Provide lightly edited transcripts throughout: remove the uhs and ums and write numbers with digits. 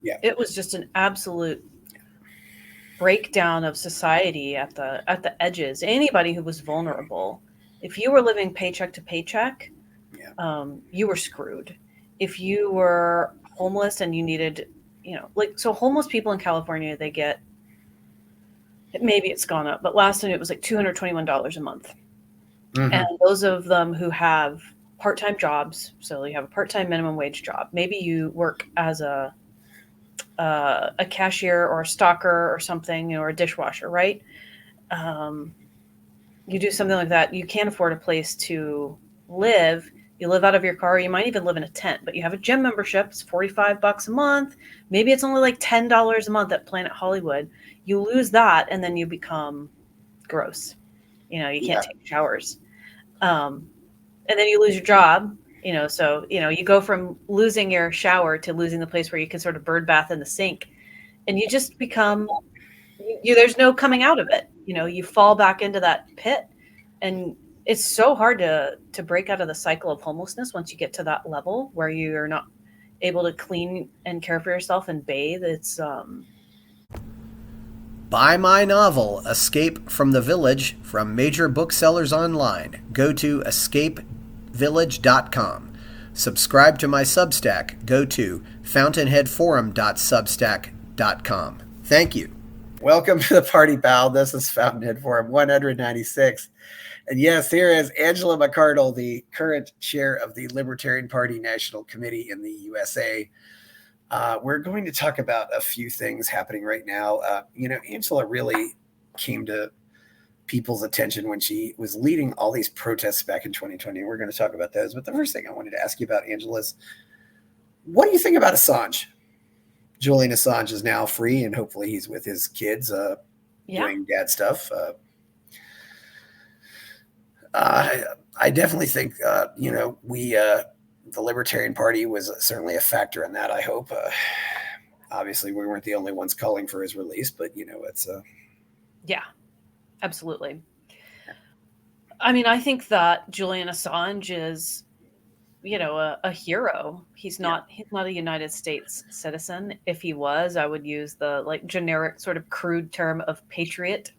Yeah. It was just an absolute breakdown of society at the edges. Anybody who was vulnerable, if you were living paycheck to paycheck, Yeah. you were screwed. If you were homeless and you needed, like, so homeless people in California, they get, maybe it's gone up, but last time it was like $221 a month. And Mm-hmm. those of them who have part-time jobs, so you have a part-time minimum wage job, maybe you work as a cashier or a stalker or something, or a dishwasher, right? Um, you do something like that, you can't afford a place to live. You live out of your car. You might even live in a tent, but you have a gym membership. It's $45 a month. Maybe it's only like $10 a month at Planet Hollywood. You lose that, and then you become gross. You can't Yeah. take showers. Um, and then you lose your job. So you go from losing your shower to losing the place where you can sort of bird bath in the sink, and you just become there's no coming out of it. You fall back into that pit, and it's so hard to break out of the cycle of homelessness once you get to that level where you're not able to clean and care for yourself and bathe. It's Buy my novel, Escape from the Village, from major booksellers online. Go to escapevillage.com. Subscribe to my Substack. Go to fountainheadforum.substack.com. Thank you. Welcome to the party, pal. This is Fountainhead Forum 196. And yes, here is Angela McArdle, the current chair of the Libertarian Party National Committee in the USA. We're going to talk about a few things happening right now. Angela really came to people's attention when she was leading all these protests back in 2020. We're going to talk about those. But the first thing I wanted to ask you about, Angela, is what do you think about Assange? Julian Assange is now free, and hopefully he's with his kids doing dad stuff. I definitely think, the Libertarian Party was certainly a factor in that, I hope. Obviously, we weren't the only ones calling for his release, but, it's... Yeah, absolutely. I mean, I think that Julian Assange is, a hero. He's not a United States citizen. If he was, I would use the generic sort of crude term of patriot,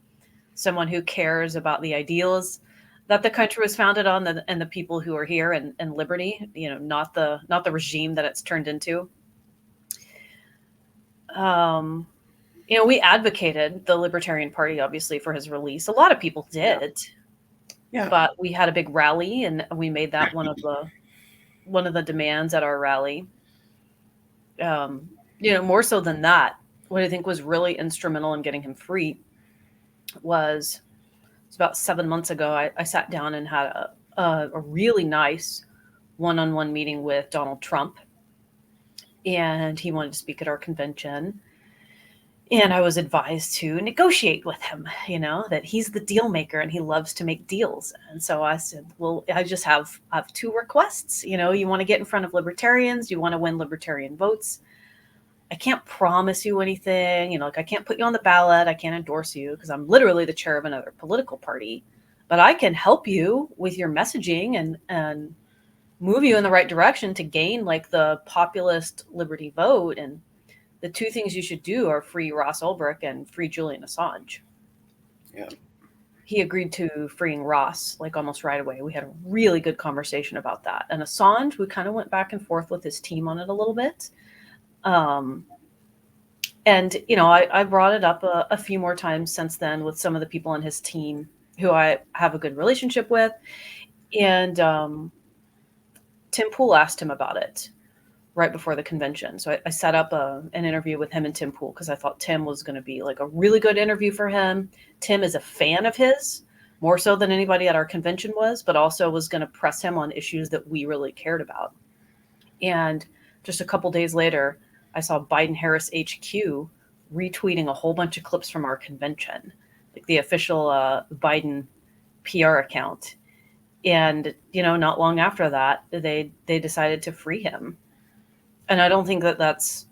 someone who cares about the ideals that the country was founded on, and the people who are here, and liberty, not the regime that it's turned into. We advocated, the Libertarian Party, obviously, for his release. A lot of people did. Yeah. But we had a big rally, and we made that one of the demands at our rally. More so than that, what I think was really instrumental in getting him free was, it's about 7 months ago, I sat down and had a really nice one-on-one meeting with Donald Trump, and he wanted to speak at our convention. And I was advised to negotiate with him, that he's the deal maker and he loves to make deals. And so I said, well, I just have two requests. You want to get in front of libertarians, you want to win libertarian votes. I can't promise you anything, I can't put you on the ballot, I can't endorse you because I'm literally the chair of another political party, but I can help you with your messaging and move you in the right direction to gain the populist liberty vote. And the two things you should do are free Ross Ulbricht and free Julian Assange. Yeah. He agreed to freeing Ross almost right away. We had a really good conversation about that. And Assange, we kind of went back and forth with his team on it a little bit. I brought it up a few more times since then with some of the people on his team who I have a good relationship with. And Tim Pool asked him about it right before the convention. So I set up an interview with him and Tim Pool because I thought Tim was going to be a really good interview for him. Tim is a fan of his, more so than anybody at our convention was, but also was going to press him on issues that we really cared about. And just a couple days later, I saw Biden-Harris HQ retweeting a whole bunch of clips from our convention, the official Biden PR account. And, not long after that, they decided to free him. And I don't think it's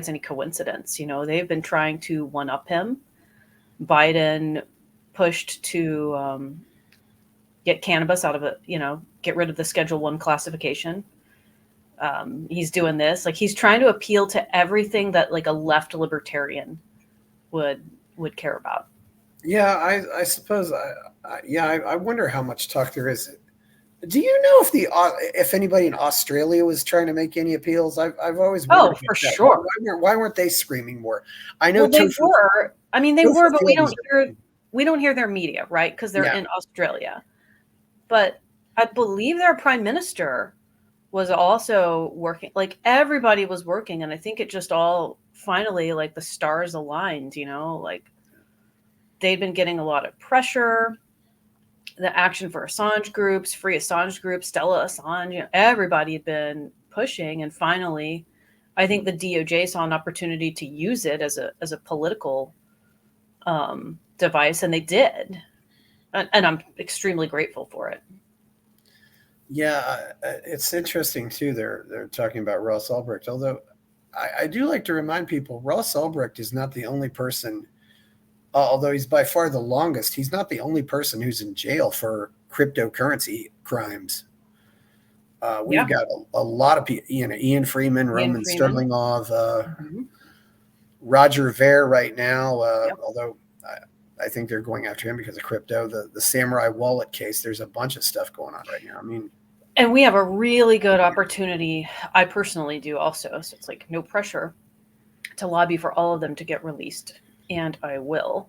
any coincidence. They've been trying to one-up him. Biden pushed to get cannabis out of it, get rid of the Schedule I classification. He's doing this, like he's trying to appeal to everything that like a left libertarian would care about. Yeah, I suppose. I wonder how much talk there is. Do you know if anybody in Australia was trying to make any appeals? I've always wondered. For sure. Why weren't they screaming more? I know they were. I mean, they were, but we don't hear their media, right? Because they're in Australia. But I believe their prime minister was also working. Like everybody was working, and I think it just all finally like the stars aligned. Like they'd been getting a lot of pressure. The Action for Assange groups, Free Assange groups, Stella Assange, everybody had been pushing, and finally, I think the DOJ saw an opportunity to use it as a political device, and they did, and I'm extremely grateful for it. Yeah, it's interesting too. They're talking about Ross Ulbricht, although I do like to remind people Ross Ulbricht is not the only person. Although he's by far the longest, he's not the only person who's in jail for cryptocurrency crimes. We've got a lot of people, Ian Freeman, Roman Sterlingov, Roger Ver right now, although I think they're going after him because of crypto. The Samurai Wallet case, there's a bunch of stuff going on right now. I mean, and we have a really good opportunity. I personally do also. So it's like no pressure to lobby for all of them to get released. And I will.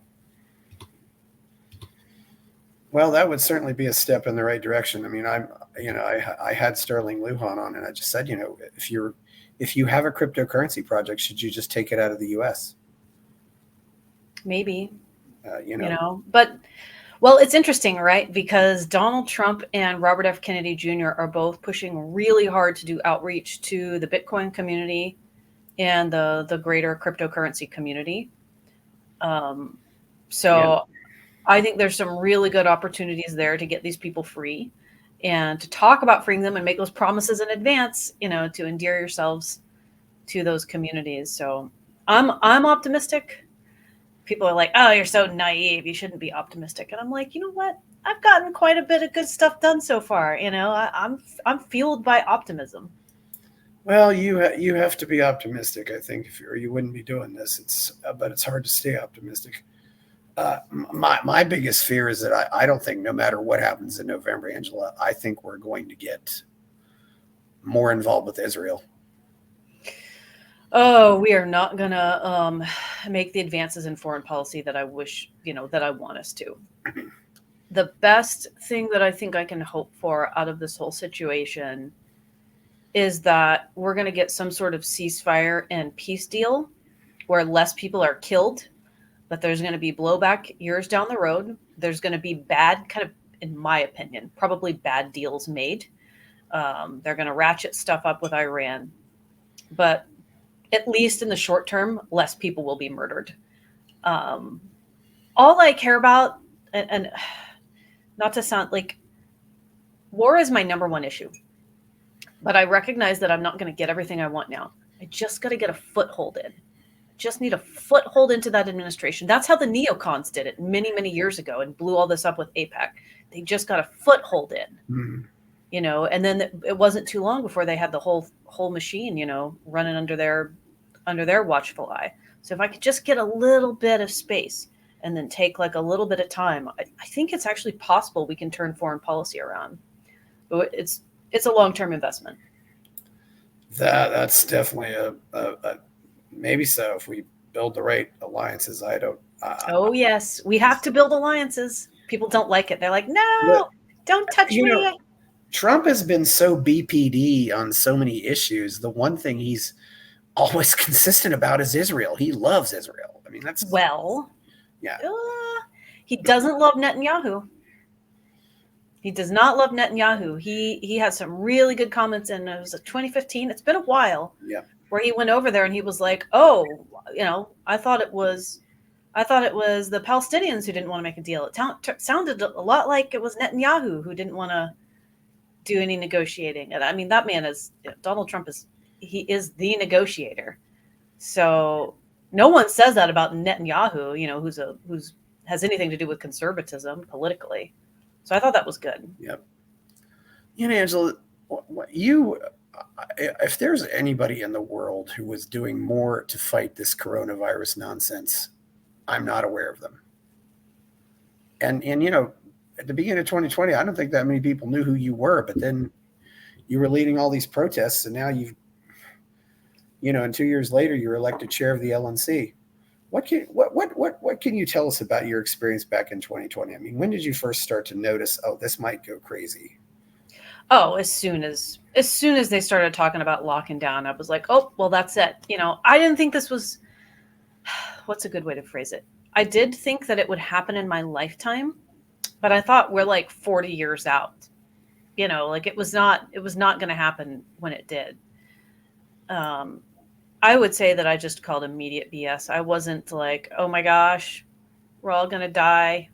Well, that would certainly be a step in the right direction. I mean, I had Sterling Lujan on, and I just said, if you have a cryptocurrency project, should you just take it out of the U.S.? Maybe, but well, it's interesting, right? Because Donald Trump and Robert F. Kennedy Jr. are both pushing really hard to do outreach to the Bitcoin community and the greater cryptocurrency community. I think there's some really good opportunities there to get these people free and to talk about freeing them and make those promises in advance, to endear yourselves to those communities. So I'm optimistic. People are like, oh, you're so naive. You shouldn't be optimistic. And I'm like, you know what? I've gotten quite a bit of good stuff done so far. I'm fueled by optimism. Well, you have to be optimistic, I think, or you wouldn't be doing this. But it's hard to stay optimistic. My biggest fear is that I don't think no matter what happens in November, Angela, I think we're going to get more involved with Israel. Oh, we are not going to make the advances in foreign policy that I wish, that I want us to. The best thing that I think I can hope for out of this whole situation is that we're going to get some sort of ceasefire and peace deal where less people are killed, but there's going to be blowback years down the road. There's going to be bad, kind of, in my opinion, probably bad deals made. They're going to ratchet stuff up with Iran. But at least in the short term, less people will be murdered. All I care about, and not to sound like, war is my number one issue. But I recognize that I'm not going to get everything I want now. I just got to get a foothold in. Just need a foothold into that administration. That's how the neocons did it many, many years ago and blew all this up with AIPAC. They just got a foothold in, and then it wasn't too long before they had the whole machine, running under their watchful eye. So if I could just get a little bit of space and then take like a little bit of time, I think it's actually possible we can turn foreign policy around. But it's a long-term investment. That's definitely a maybe so if we build the right alliances. Oh yes, we have to build alliances. People don't like it. They're like, no, don't touch me. Trump has been so BPD on so many issues. The one thing he's always consistent about is Israel. He loves Israel. I mean, he doesn't love Netanyahu. He does not love Netanyahu. He has some really good comments in, it was 2015. It's been a while. Yeah. Where he went over there and he was like, oh, I thought it was the Palestinians who didn't want to make a deal. It sounded a lot like it was Netanyahu who didn't want to do any negotiating. And I mean, that man is, Donald Trump he is the negotiator. So no one says that about Netanyahu, who's has anything to do with conservatism politically. So I thought that was good. Yep. Angela, if there's anybody in the world who was doing more to fight this coronavirus nonsense, I'm not aware of them. And at the beginning of 2020, I don't think that many people knew who you were, but then you were leading all these protests, and now and 2 years later, you're elected chair of the LNC. What can you tell us about your experience back in 2020? I mean, when did you first start to notice, oh, this might go crazy? Oh, as soon as they started talking about locking down, I was like, oh, well, that's it. I didn't think this was, what's a good way to phrase it? I did think that it would happen in my lifetime, but I thought we're like 40 years out. It was not going to happen when it did. I would say that I just called immediate BS. I wasn't like, oh my gosh, we're all going to die.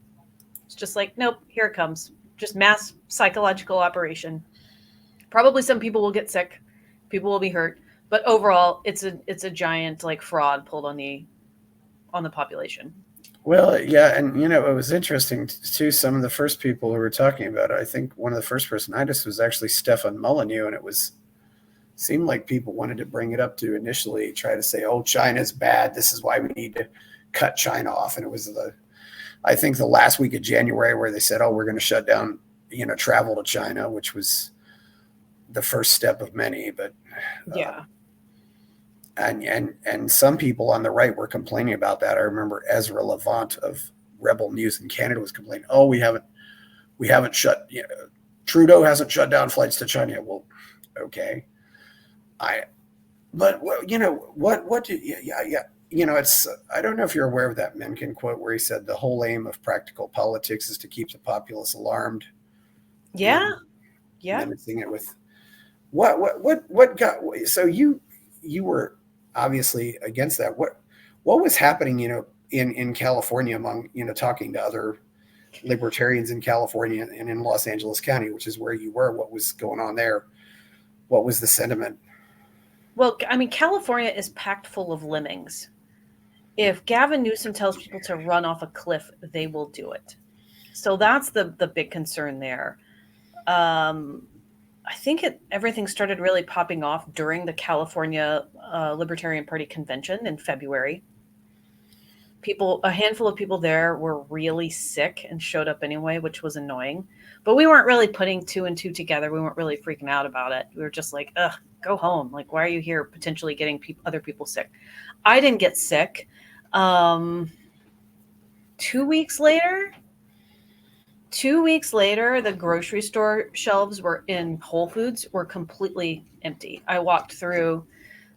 It's just like, nope, here it comes. Just mass psychological operation. Probably some people will get sick. People will be hurt. But overall, it's a giant like fraud pulled on the population. Well, yeah. And, it was interesting too. Some of the first people who were talking about it, I think one of the first person I noticed was actually Stefan Molyneux. And seemed like people wanted to bring it up to initially try to say, oh, China's bad. This is why we need to cut China off. And it was I think the last week of January where they said, oh, we're going to shut down, travel to China, which was the first step of many. But yeah. And some people on the right were complaining about that. I remember Ezra Levant of Rebel News in Canada was complaining, oh, we haven't shut, Trudeau hasn't shut down flights to China. Well, okay. It's, I don't know if you're aware of that Mencken quote where he said the whole aim of practical politics is to keep the populace alarmed. Yeah. Yeah. Menacing it with what got, so you were obviously against that. What was happening, in California among, talking to other libertarians in California and in Los Angeles County, which is where you were? What was going on there? What was the sentiment? Well, I mean, California is packed full of lemmings. If Gavin Newsom tells people to run off a cliff, they will do it. So that's the big concern there. I think everything started really popping off during the California Libertarian Party convention in February. A handful of people there were really sick and showed up anyway, which was annoying. But we weren't really putting two and two together. We weren't really freaking out about it. We were just like, ugh, go home. Like, why are you here potentially getting other people sick? I didn't get sick. 2 weeks later, the grocery store shelves in Whole Foods were completely empty. I walked through,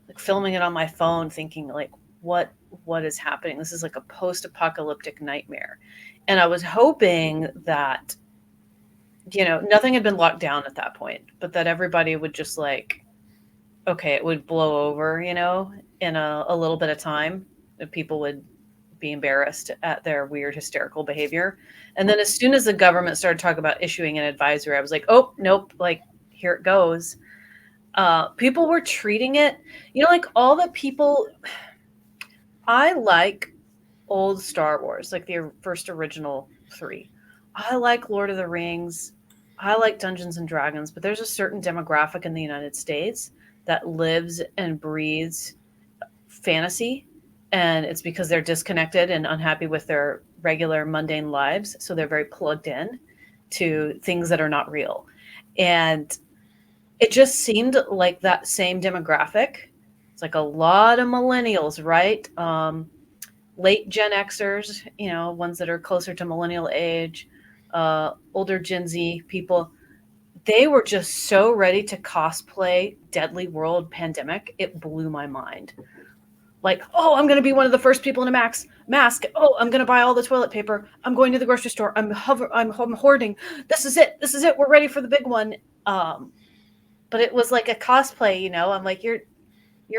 like, filming it on my phone, thinking, like, what is happening? This is like a post-apocalyptic nightmare. And I was hoping that, nothing had been locked down at that point, but that everybody would just like, okay, it would blow over, in a little bit of time. That people would be embarrassed at their weird hysterical behavior. And then as soon as the government started talking about issuing an advisory, I was like, oh, nope, like, here it goes. People were treating it, like all the people. I like old Star Wars, like the first original 3. I like Lord of the Rings. I like Dungeons and Dragons, but there's a certain demographic in the United States that lives and breathes fantasy. And it's because they're disconnected and unhappy with their regular mundane lives. So they're very plugged in to things that are not real. And it just seemed like that same demographic. It's like a lot of millennials, right? Late Gen Xers, ones that are closer to millennial age, older Gen Z people. They were just so ready to cosplay Deadly World Pandemic. It blew my mind. Like, oh, I'm going to be one of the first people in a mask. Oh, I'm going to buy all the toilet paper. I'm going to the grocery store. I'm hoarding. This is it. We're ready for the big one. But it was like a cosplay, I'm like, you're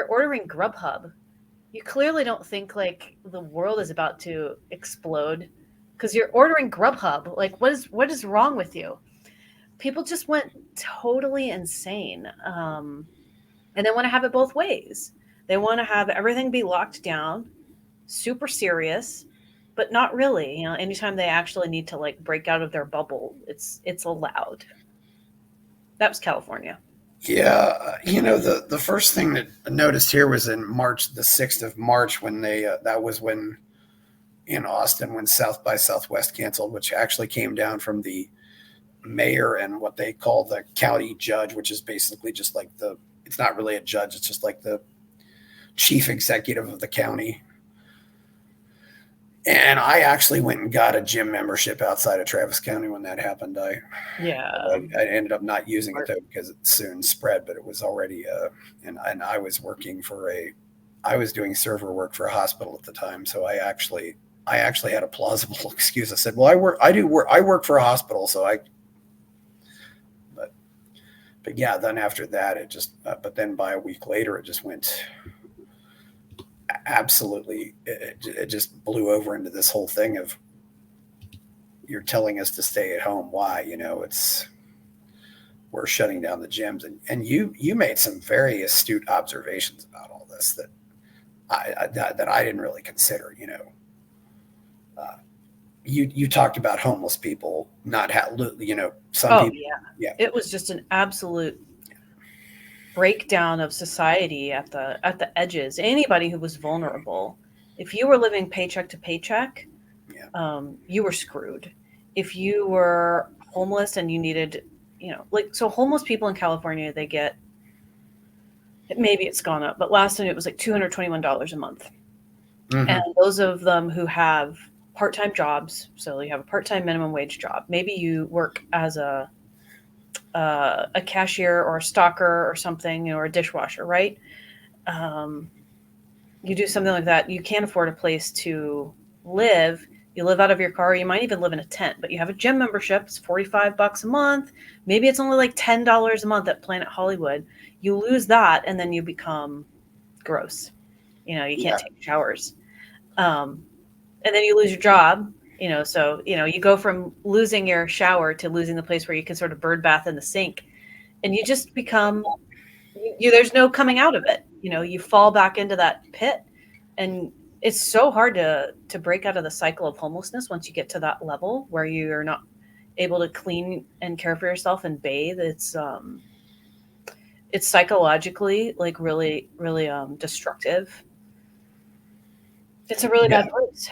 ordering Grubhub. You clearly don't think like the world is about to explode because you're ordering Grubhub. Like, what is wrong with you? People just went totally insane. And they want to have it both ways. They want to have everything be locked down, super serious, but not really. Anytime they actually need to like break out of their bubble, it's allowed. That was California. Yeah, the first thing that I noticed here was in March, the 6th of March, when that was when in Austin, when South by Southwest canceled, which actually came down from the mayor and what they call the county judge, which is basically just like it's not really a judge, it's just like the chief executive of the county. And I actually went and got a gym membership outside of Travis County when that happened. I ended up not using it though because it soon spread, but it was already and I was working I was doing server work for a hospital at the time, so I actually had a plausible excuse. I said, "Well, I work for a hospital, so I." But yeah, then after that, it just. But then by a week later, it just went. Absolutely, it just blew over into this whole thing of. You're telling us to stay at home. Why? We're shutting down the gyms, and you made some very astute observations about all this that I didn't really consider. You talked about homeless people not some people. Yeah, it was just an absolute breakdown of society at the edges. Anybody who was vulnerable, if you were living paycheck to paycheck, you were screwed. If you were homeless and you needed, so homeless people in California, they get, maybe it's gone up, but last time it was like $221 a month. Mm-hmm. And those of them who have part-time jobs, so you have a part-time minimum wage job, maybe you work as a cashier or a stocker or something, or a dishwasher, right? You do something like that, you can't afford a place to live. You live out of your car. You might even live in a tent, but you have a gym membership. It's $45 a month. Maybe it's only like $10 a month at Planet Hollywood. You lose that, and then you become gross. You can't take showers. And then you lose your job, so, you go from losing your shower to losing the place where you can sort of bird bath in the sink, and you just become, there's no coming out of it. You fall back into that pit, and it's so hard to break out of the cycle of homelessness once you get to that level where you're not able to clean and care for yourself and bathe. It's psychologically like really, really destructive. It's a really bad place.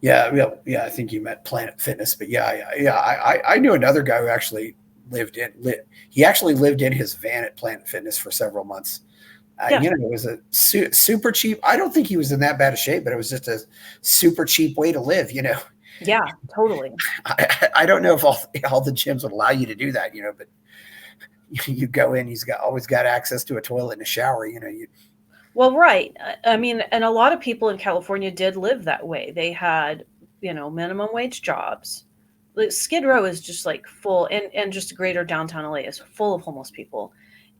Yeah. I think you meant Planet Fitness, but I knew another guy who actually lived in his van at Planet Fitness for several months. It was a super cheap. I don't think he was in that bad a shape, but it was just a super cheap way to live. Yeah, totally. I don't know if all the gyms would allow you to do that. But you go in, he's always got access to a toilet and a shower. Well, right. I mean, and a lot of people in California did live that way. They had, minimum wage jobs. Like Skid Row is just like full, and just greater downtown LA is full of homeless people.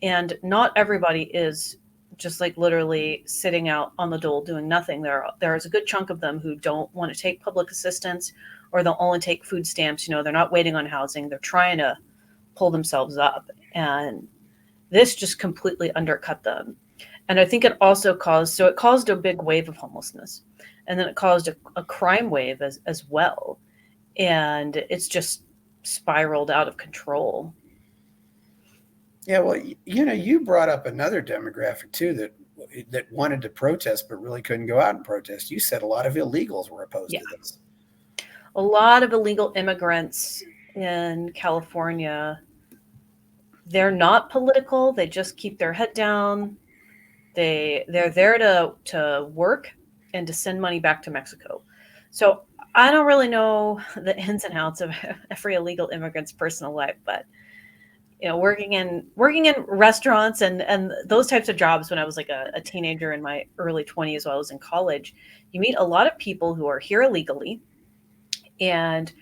And not everybody is just like literally sitting out on the dole doing nothing. There is a good chunk of them who don't want to take public assistance, or they'll only take food stamps. They're not waiting on housing. They're trying to pull themselves up. And this just completely undercut them. And I think it also caused a big wave of homelessness, and then it caused a crime wave as well. And it's just spiraled out of control. Yeah, well, you brought up another demographic too that wanted to protest but really couldn't go out and protest. You said a lot of illegals were opposed to this. A lot of illegal immigrants in California, they're not political. They just keep their head down. They're there to work and to send money back to Mexico. So I don't really know the ins and outs of every illegal immigrant's personal life, but working in restaurants and those types of jobs when I was like a teenager in my early 20s while I was in college, you meet a lot of people who are here illegally, and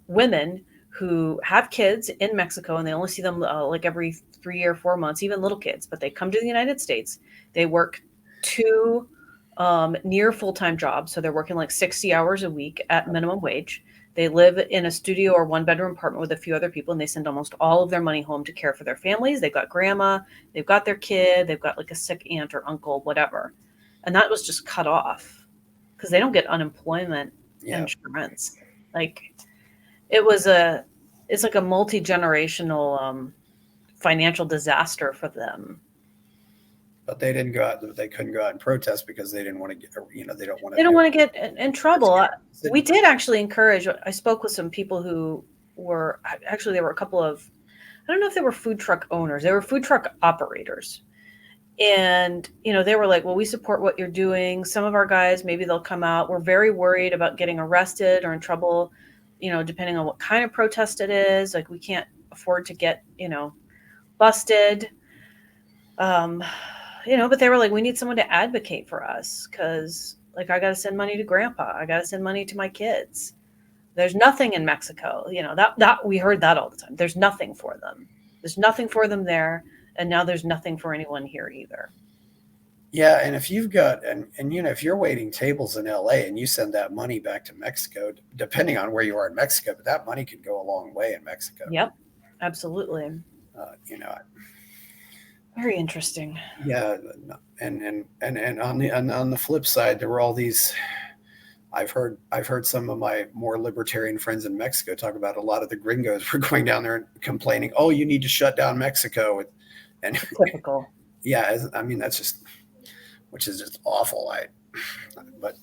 women who have kids in Mexico, and they only see them like every 3 or 4 months, even little kids, but they come to the United States. They work 2 near full-time jobs. So they're working like 60 hours a week at minimum wage. They live in a studio or 1-bedroom apartment with a few other people, and they send almost all of their money home to care for their families. They've got grandma, they've got their kid, they've got like a sick aunt or uncle, whatever. And that was just cut off because they don't get unemployment insurance. Like it's like a multi-generational financial disaster for them. But they didn't go out. They couldn't go out and protest because they didn't want to get. They don't want to. They don't want to get in trouble. We did actually encourage. I spoke with some people who were actually, there were a couple of, I don't know if they were food truck owners. They were food truck operators. And, they were like, well, we support what you're doing. Some of our guys, maybe they'll come out. We're very worried about getting arrested or in trouble, depending on what kind of protest it is. Like, we can't afford to get, busted. But they were like, we need someone to advocate for us because, like, I got to send money to grandpa. I got to send money to my kids. There's nothing in Mexico. That we heard that all the time. There's nothing for them. There's nothing for them there. And now there's nothing for anyone here either. Yeah. And if you've got, and if you're waiting tables in LA and you send that money back to Mexico, depending on where you are in Mexico, but that money could go a long way in Mexico. Yep. Absolutely. Very interesting. Yeah. And on the flip side, there were all these, I've heard some of my more libertarian friends in Mexico talk about a lot of the gringos were going down there and complaining, oh, you need to shut down Mexico. And typical. Yeah. That's just, which is just awful. But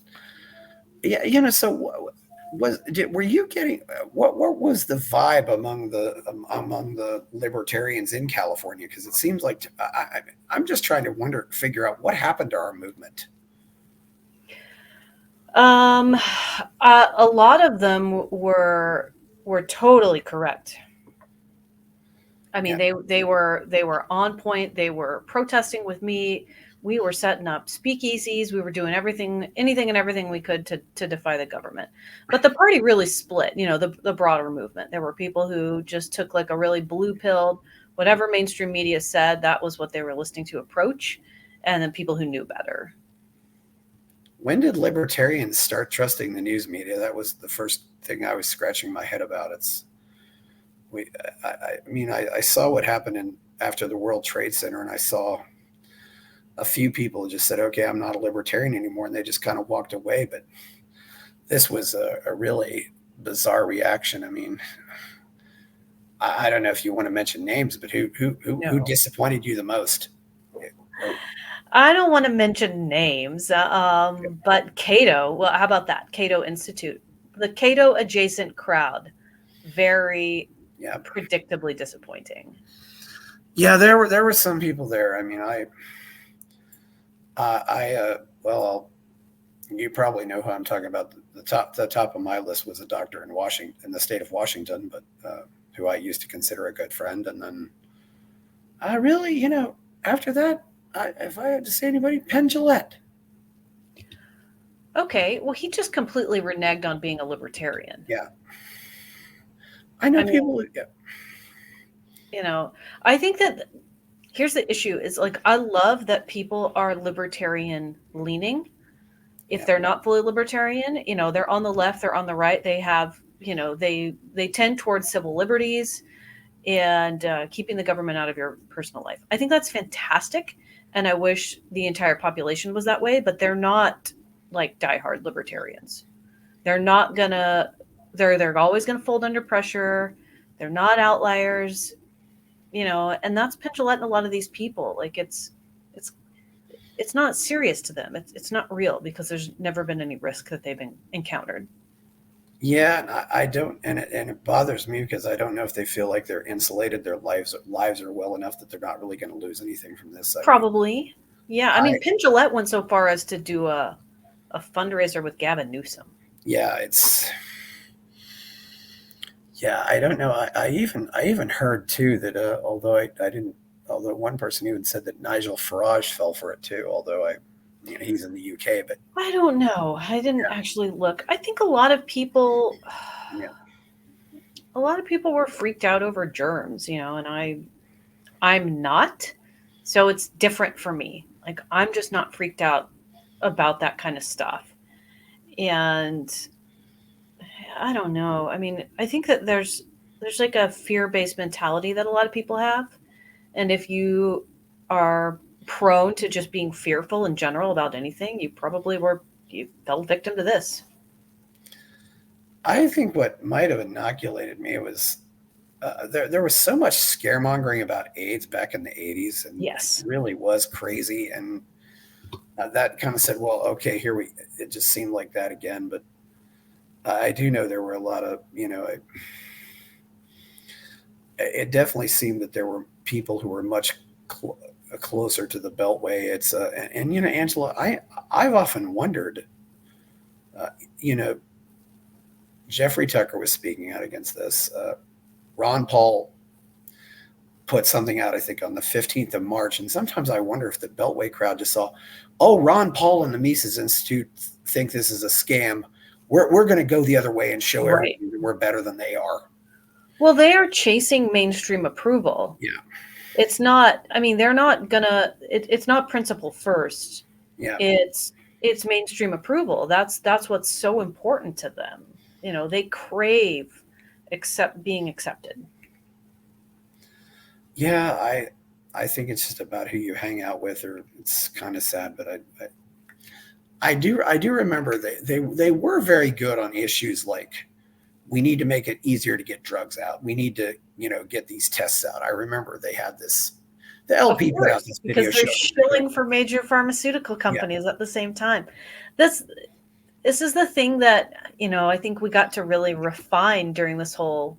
yeah, so were you getting, what was the vibe among the libertarians in California? Because it seems like, I'm just trying to figure out what happened to our movement. A lot of them were totally correct. I mean, yeah. they were on point. They were protesting with me. We were setting up speakeasies. We were doing anything and everything we could to defy the government. But the party really split, the broader movement. There were people who just took like a really blue pill, whatever mainstream media said, that was what they were listening to approach. And then people who knew better. When did libertarians start trusting the news media? That was the first thing I was scratching my head about. I saw what happened after the World Trade Center, and I saw a few people who just said, okay, I'm not a libertarian anymore. And they just kind of walked away. But this was a really bizarre reaction. I mean, I don't know if you want to mention names, but who disappointed you the most? I don't want to mention names, but Cato, well, how about that? Cato Institute, the Cato adjacent crowd, very predictably disappointing. Yeah, there were some people there. I mean, you probably know who I'm talking about. The top of my list was a doctor in the state of Washington, but who I used to consider a good friend. And then I really, after that, if I had to say anybody, Penn Jillette. Okay, well, he just completely reneged on being a libertarian. Yeah, I know people. Yeah. I think that here's the issue: is like I love that people are libertarian leaning. If they're not fully libertarian, they're on the left, they're on the right. They have, they tend towards civil liberties and keeping the government out of your personal life. I think that's fantastic. And I wish the entire population was that way, but they're not like diehard libertarians. They're not gonna, they're always gonna fold under pressure. They're not outliers, and that's Penn Jillette and a lot of these people. Like it's not serious to them. It's not real because there's never been any risk that they've encountered. Yeah, I don't, and it bothers me because I don't know if they feel like they're insulated. Their lives are well enough that they're not really going to lose anything from this. Probably, yeah. I mean, Penn Jillette went so far as to do a fundraiser with Gavin Newsom. Yeah, I don't know. I even heard too that although one person even said that Nigel Farage fell for it too. Although he's in the UK, but I don't know. I didn't actually look. I think a lot of people were freaked out over germs, and I'm not. So it's different for me. Like I'm just not freaked out about that kind of stuff. And I don't know. I mean, I think that there's like a fear-based mentality that a lot of people have. And if you are prone to just being fearful in general about anything, you fell victim to this. I think what might have inoculated me was there was so much scaremongering about AIDS back in the 80s, and Yes. it really was crazy. And that kind of said, well, okay, it just seemed like that again. But I do know there were a lot of, it definitely seemed that there were people who were much closer to the Beltway. It's and Angela, I've often wondered, Jeffrey Tucker was speaking out against this. Ron Paul put something out, I think, on the 15th of March. And sometimes I wonder if the Beltway crowd just saw, oh, Ron Paul and the Mises Institute think this is a scam. We're going to go the other way and show everybody that we're better than they are. Well, they are chasing mainstream approval. Yeah. It's not, I mean, they're not gonna, it's not principle first. Yeah. It's mainstream approval. That's what's so important to them. They crave being accepted. Yeah, I think it's just about who you hang out with, or it's kind of sad, but I do remember they were very good on issues like, we need to make it easier to get drugs out. We need to, get these tests out. I remember they had the LP put out this video because they're shilling for major pharmaceutical companies at the same time. This is the thing that, I think we got to really refine during this whole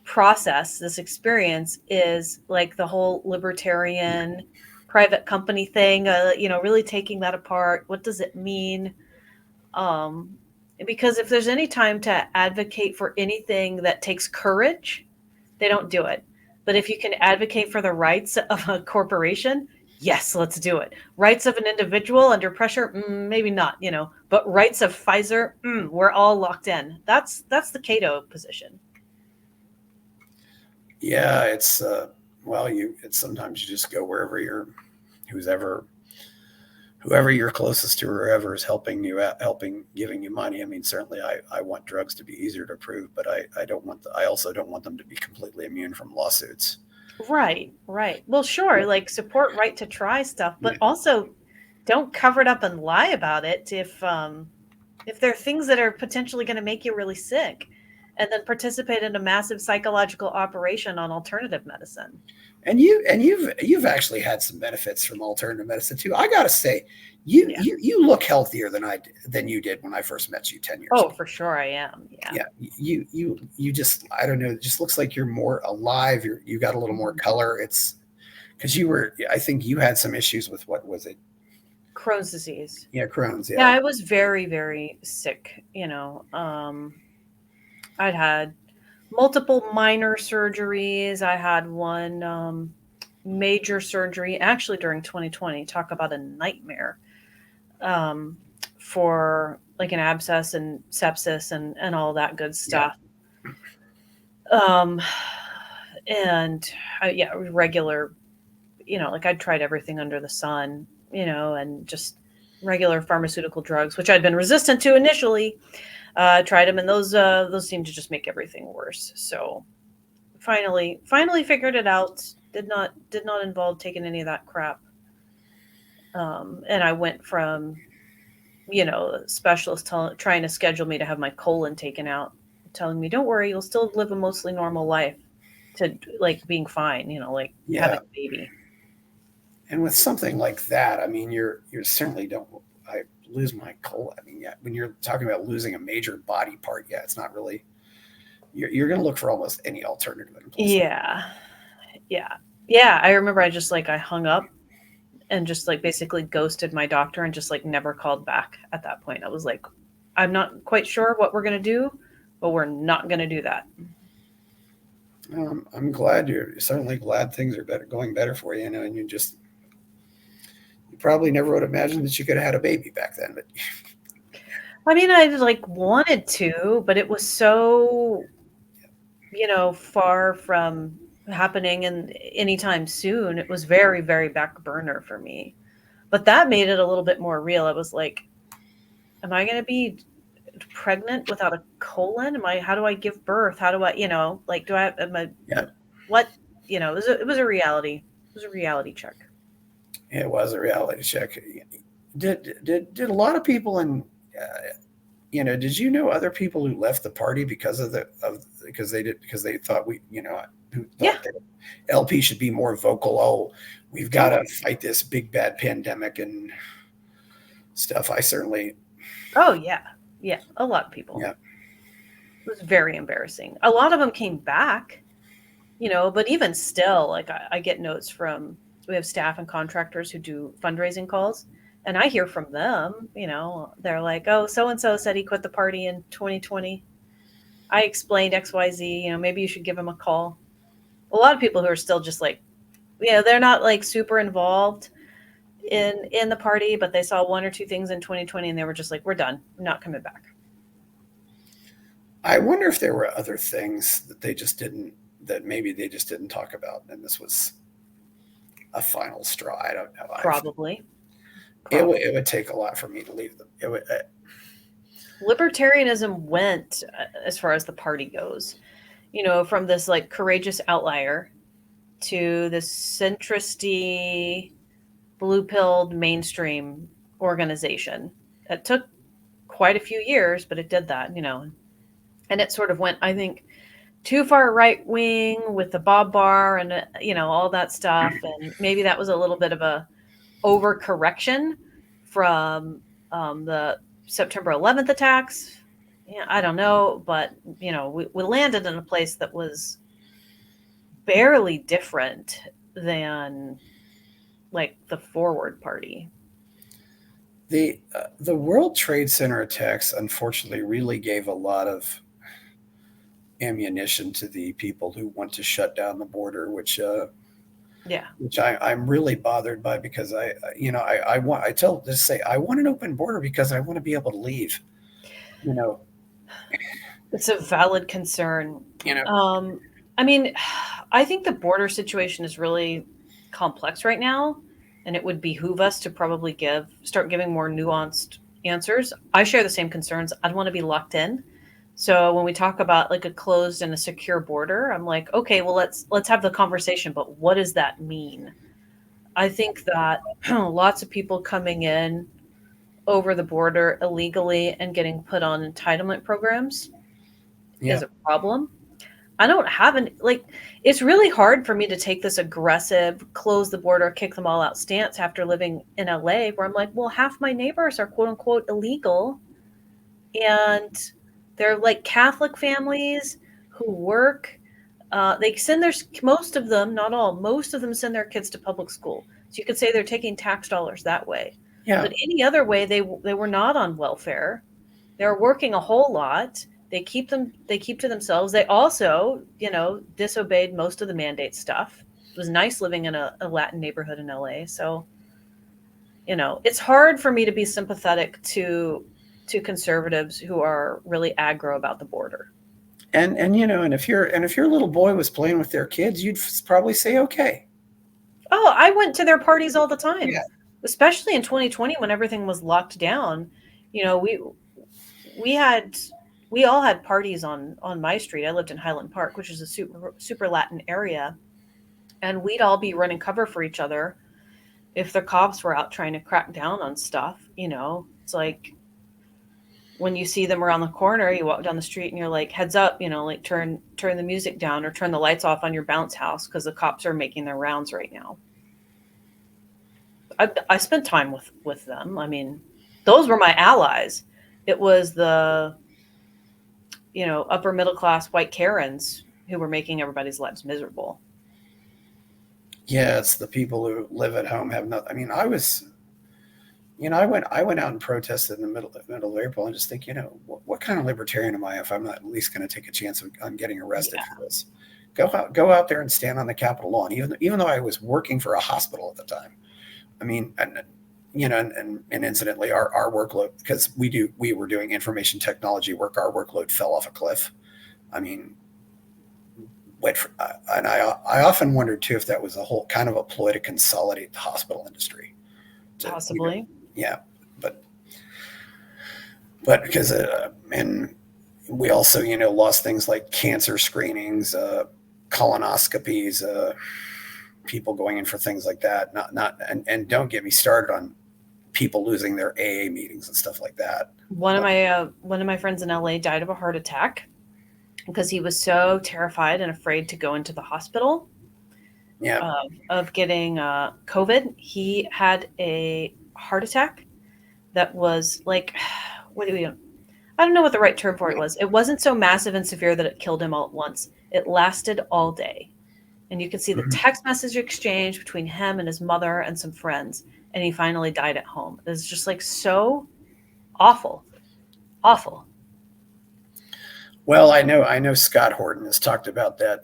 process, this experience, is like the whole libertarian private company thing, really taking that apart. What does it mean? Because if there's any time to advocate for anything that takes courage, they don't do it. But if you can advocate for the rights of a corporation, yes, let's do it. Rights of an individual under pressure, maybe not, but rights of Pfizer, we're all locked in. That's the Cato position. Yeah, it's it's sometimes you just go wherever whoever you're closest to, or whoever is helping you out, giving you money. I mean, certainly I want drugs to be easier to approve, but I also don't want them to be completely immune from lawsuits. Right. Well, sure, like support right to try stuff, but also don't cover it up and lie about it if there are things that are potentially going to make you really sick, and then participate in a massive psychological operation on alternative medicine. And you've actually had some benefits from alternative medicine too. I got to say, you look healthier than you did when I first met you 10 years ago. Oh, for sure I am. Yeah. You just, I don't know, it just looks like you're more alive. You got a little more color. It's because I think you had some issues with, what was it? Crohn's disease. Yeah, Crohn's. Yeah, I was very, very sick. I'd had multiple minor surgeries. I had one major surgery actually during 2020. Talk about a nightmare, for like an abscess and sepsis and all that good stuff. And regular, like I'd tried everything under the sun, and just regular pharmaceutical drugs, which I'd been resistant to initially. Tried them, and those seemed to just make everything worse. So finally figured it out. Did not involve taking any of that crap. And I went from, specialists trying to schedule me to have my colon taken out, telling me, don't worry, you'll still live a mostly normal life, to like being fine, having a baby. And with something like that, I mean, you're certainly don't. I lose my colon. I mean, when you're talking about losing a major body part, it's not really. You're going to look for almost any alternative. Yeah. I remember I hung up and just like basically ghosted my doctor and just like never called back at that point. I was like, I'm not quite sure what we're going to do, but we're not going to do that. I'm glad you're certainly glad things are going better for you, and you probably never would have imagined that you could have had a baby back then. But I mean, I wanted to, but it was so, far from happening and anytime soon. It was very, very back burner for me, but that made it a little bit more real. I was like, am I going to be pregnant without a colon? How do I give birth? How do I, do I, what, it was a reality. It was a reality check. It was a reality check. Did a lot of people in did you know other people who left the party because they thought who Yeah. thought that LP should be more vocal? Oh, we've got to fight this big bad pandemic and stuff. I certainly. Oh yeah. Yeah. A lot of people. Yeah. It was very embarrassing. A lot of them came back, but even still, like I get notes from, we have staff and contractors who do fundraising calls, and I hear from them, they're like, oh, so-and-so said he quit the party in 2020. I explained XYZ, maybe you should give him a call. A lot of people who are still just like, they're not like super involved in the party, but they saw one or two things in 2020 and they were just like, we're done. I'm not coming back. I wonder if there were other things that maybe they just didn't talk about, and this was a final straw. I don't know. Probably. It would take a lot for me to leave them. It would. Libertarianism went, as far as the party goes, from this like courageous outlier to this centristy, blue-pilled mainstream organization. It took quite a few years, but it did that, and it sort of went, I think, too far right wing with the Bob Bar and all that stuff, and maybe that was a little bit of a overcorrection from the September 11th attacks. Yeah, I don't know, but we landed in a place that was barely different than like the Forward Party. The World Trade Center attacks, unfortunately, really gave a lot of ammunition to the people who want to shut down the border, which I'm really bothered by, because I want an open border because I want to be able to leave. It's a valid concern. I mean, I think the border situation is really complex right now, and it would behoove us to probably start giving more nuanced answers. I share the same concerns. I don't want to be locked in. So when we talk about like a closed and a secure border, I'm like, okay, well, let's have the conversation, but what does that mean? I think that lots of people coming in over the border illegally and getting put on entitlement programs is a problem. I don't have it's really hard for me to take this aggressive, close the border, kick them all out stance after living in LA, where I'm like, well, half my neighbors are quote unquote illegal. And they're like Catholic families who work. They send most of them, not all, most of them send their kids to public school. So you could say they're taking tax dollars that way. Yeah. But any other way, they were not on welfare. They're working a whole lot. They keep to themselves. They also, disobeyed most of the mandate stuff. It was nice living in a Latin neighborhood in LA. So, it's hard for me to be sympathetic to conservatives who are really aggro about the border. And if your little boy was playing with their kids, you'd probably say, okay. Oh, I went to their parties all the time, yeah. Especially in 2020 when everything was locked down. We all had parties on my street. I lived in Highland Park, which is a super Latin area, and we'd all be running cover for each other if the cops were out trying to crack down on stuff. It's like when you see them around the corner, you walk down the street and you're like, heads up, like turn the music down or turn the lights off on your bounce house because the cops are making their rounds right now. I spent time with them. I mean, those were my allies. It was the, upper middle class white Karens who were making everybody's lives miserable. Yeah, it's the people who live at home have nothing. I mean, I went out and protested in the middle of April and just think, what kind of libertarian am I if I'm not at least going to take a chance on getting arrested for this? Go out there and stand on the Capitol lawn, even though I was working for a hospital at the time. I mean, and incidentally, our workload, because we were doing information technology work, our workload fell off a cliff. I mean, and I often wondered too if that was a whole kind of a ploy to consolidate the hospital industry. Possibly. Yeah, but because and we also lost things like cancer screenings, colonoscopies, people going in for things like that. And don't get me started on people losing their AA meetings and stuff like that. One of my friends in LA died of a heart attack because he was so terrified and afraid to go into the hospital Yeah. of getting COVID. He had a heart attack that was like, I don't know what the right term for it was. It wasn't so massive and severe that it killed him all at once. It lasted all day. And you could see the text message exchange between him and his mother and some friends. And he finally died at home. It was just like so awful. Awful. Well, I know Scott Horton has talked about that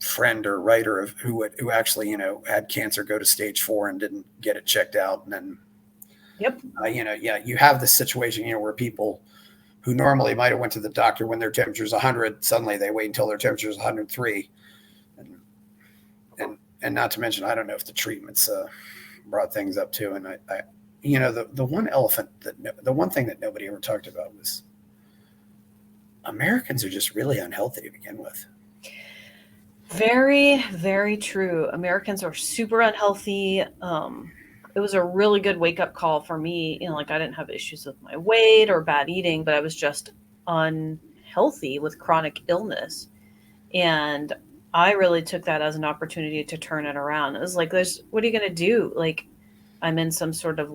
friend or writer who actually, had cancer go to stage 4 and didn't get it checked out. And then, Yep. You have this situation, where people who normally might have went to the doctor when their temperature is 100, suddenly they wait until their temperature is 103. And not to mention, I don't know if the treatments brought things up too. And the one thing that nobody ever talked about was Americans are just really unhealthy to begin with. Very, very true. Americans are super unhealthy. It was a really good wake-up call for me. I didn't have issues with my weight or bad eating, but I was just unhealthy with chronic illness. And I really took that as an opportunity to turn it around. It was like, what are you going to do? I'm in some sort of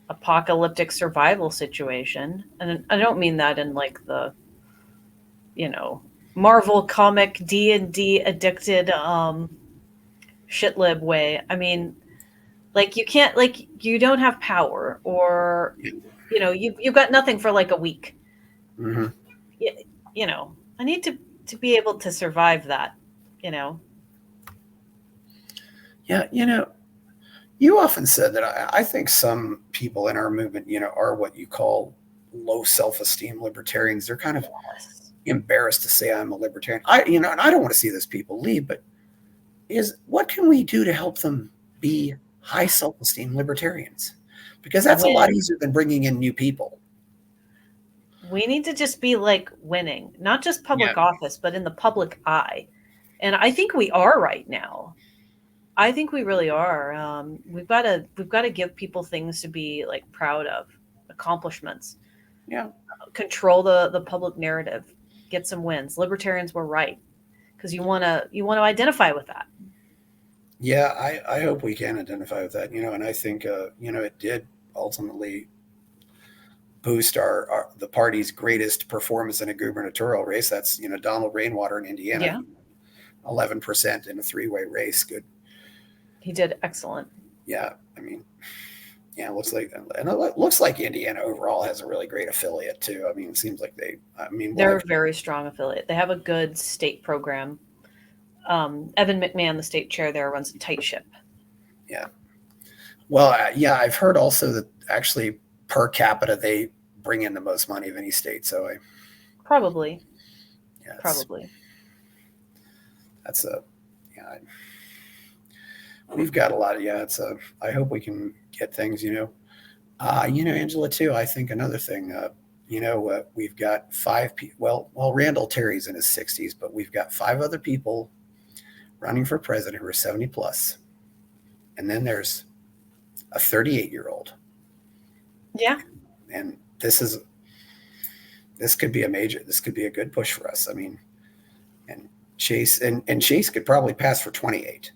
apocalyptic survival situation. And I don't mean that in the, Marvel comic D&D addicted shitlib way. I mean, you can't, you don't have power, or you've got nothing for a week. Mm-hmm. I need to be able to survive that. Yeah, you often said that I think some people in our movement, are what you call low self-esteem libertarians. They're kind of embarrassed to say I'm a libertarian. And I don't want to see those people leave, but what can we do to help them be high self-esteem libertarians? Because that's a lot easier than bringing in new people. We need to just be winning, not just public office, but in the public eye. And I think we are right now. I think we really are. We've got to give people things to be proud of, accomplishments. Yeah. Control the public narrative, get some wins. Libertarians were right, because you want to identify with that. Yeah, I hope we can identify with that. And I think it did ultimately boost the party's greatest performance in a gubernatorial race. That's Donald Rainwater in Indiana. Yeah. 11% in a 3-way race. Good. He did excellent. Yeah, I mean, it looks like Indiana overall has a really great affiliate too. I mean, it seems like they're a very strong affiliate. They have a good state program. Evan McMahon, the state chair there, runs a tight ship. Yeah. Well, I've heard also that actually per capita they bring in the most money of any state. So probably. Yeah. Probably. That's we've got a lot of, I hope we can get things, Angela too. I think another thing, we've got 5 people. Well, Randall Terry's in his 60s, but we've got 5 other people running for president who are 70 plus. And then there's a 38-year-old. Yeah. And this could be a good push for us. I mean, and Chase could probably pass for 28.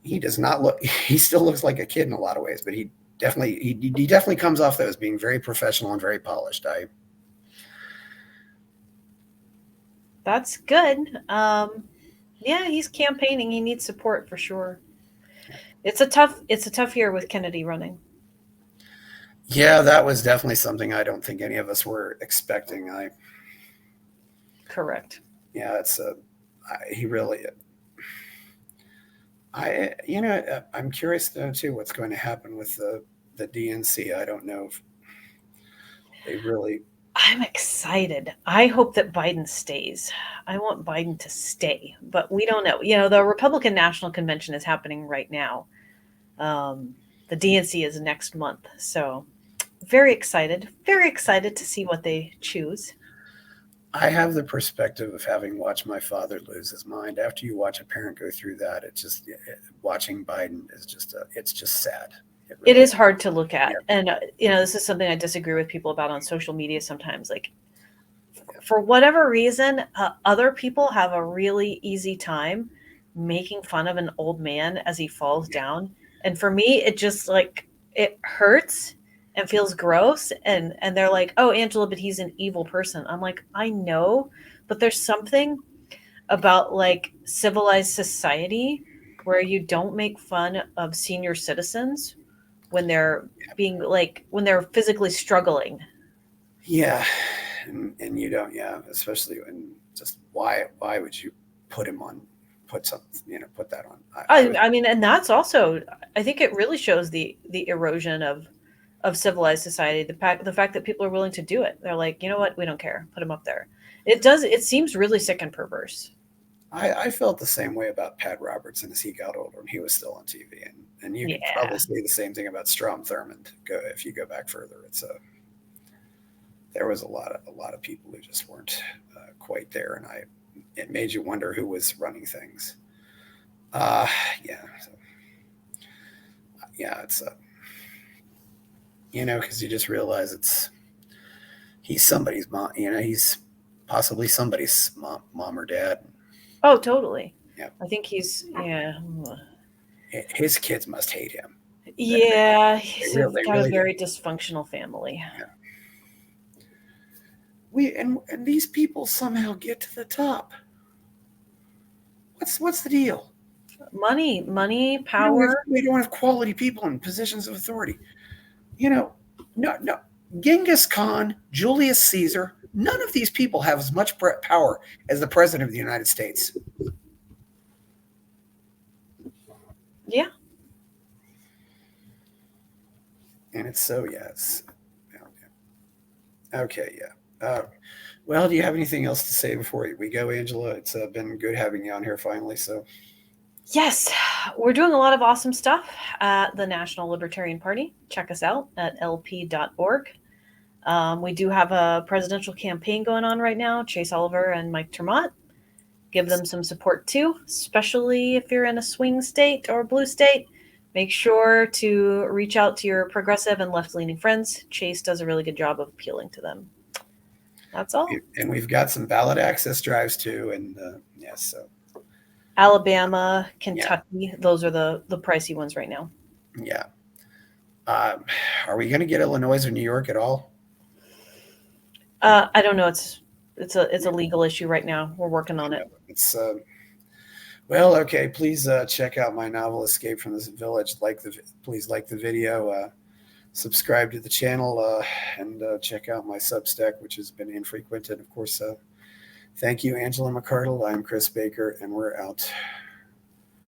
He still looks like a kid in a lot of ways, but he definitely comes off as being very professional and very polished. That's good. Yeah, he's campaigning. He needs support for sure. It's a tough year with Kennedy running. Yeah, that was definitely something I don't think any of us were expecting. Correct. Yeah, he really. I'm curious though too what's going to happen with the DNC. I don't know if they really. I'm excited. I hope that Biden stays. I want Biden to stay, but we don't know. The Republican National Convention is happening right now. The DNC is next month, so very excited to see what they choose. I have the perspective of having watched my father lose his mind. After you watch a parent go through that, watching Biden is it's just sad. It really is hard to look at. Yeah. And, this is something I disagree with people about on social media sometimes. Like, for whatever reason, other people have a really easy time making fun of an old man as he falls down. And for me, it just like, it hurts and feels gross. And they're like, oh, Angela, but he's an evil person. I'm like, I know, but there's something about like civilized society where you don't make fun of senior citizens when they're when they're physically struggling. Yeah. And you don't, especially when just why would you put that on? I mean, and that's also, I think it really shows the erosion of civilized society. The fact that people are willing to do it. They're like, you know what? We don't care. Put him up there. It seems really sick and perverse. I felt the same way about Pat Robertson as he got older and he was still on TV. And you could probably say the same thing about Strom Thurmond. If you go back further, there was a lot of people who just weren't quite there, and it made you wonder who was running things. It's because you just realize he's somebody's mom. He's possibly somebody's mom or dad. Oh, totally. Yeah, I think he's His kids must hate him. Yeah, he's got a very dysfunctional family. Yeah. And these people somehow get to the top. What's the deal? Money, power. We don't have quality people in positions of authority. No. Genghis Khan, Julius Caesar, none of these people have as much power as the president of the United States. Yeah. And it's okay, yeah. Well, do you have anything else to say before we go, Angela? It's been good having you on here finally. So, yes, we're doing a lot of awesome stuff at the National Libertarian Party. Check us out at lp.org. We do have a presidential campaign going on right now. Chase Oliver and Mike Tremont. Give them some support too, especially if you're in a swing state or a blue state. Make sure to reach out to your progressive and left-leaning friends. Chase does a really good job of appealing to them. That's all. And we've got some ballot access drives too. And so Alabama, Kentucky, those are the pricey ones right now. Yeah. Are we going to get Illinois or New York at all? I don't know. It's a legal issue right now. We're working on it. It's well, okay. Please check out my novel Escape from this Village. Please like the video. Subscribe to the channel and check out my Substack, which has been infrequent. And of course, thank you, Angela McArdle. I'm Chris Baker, and we're out.